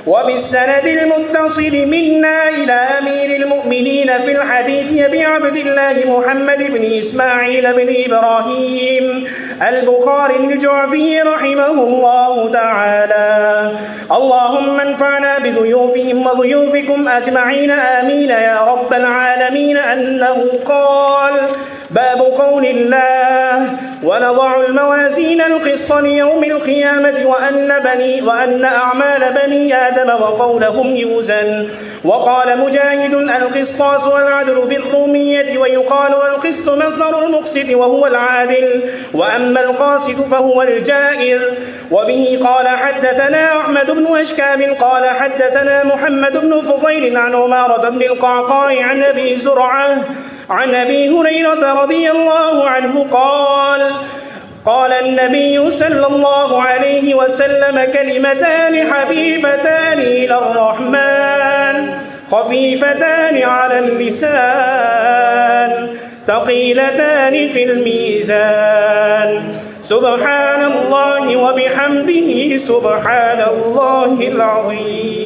وبالسند المتصل منا إلى أمير المؤمنين في الحديث أبي عبد الله محمد بن إسماعيل بن إبراهيم البخاري الجعفي رحمه الله تعالى. اللهم انفعنا بضيوفهم وضيوفكم أجمعين آمين يا رب العالمين. أنه قال: باب قول الله: ونضع الموازين القسط ليوم القيامة وأن أعمال بني آدم وقولهم يوزن. وقال مجاهد: القسطاس والعدل بالرومية، ويقال القسط مصدر المقسط وهو العادل، وأما القاسط فهو الجائر. وبه قال حدثنا أحمد بن أشكاب قال حدثنا محمد بن فضيل عن عمارة بن القعقاع عن أبي زرعة عن أبي هريرة رضي الله عنه قال النبي صلى الله عليه وسلم: كلمتان حبيبتان إلى الرحمن خفيفتان على اللسان ثقيلتان في الميزان، سبحان الله وبحمده سبحان الله العظيم.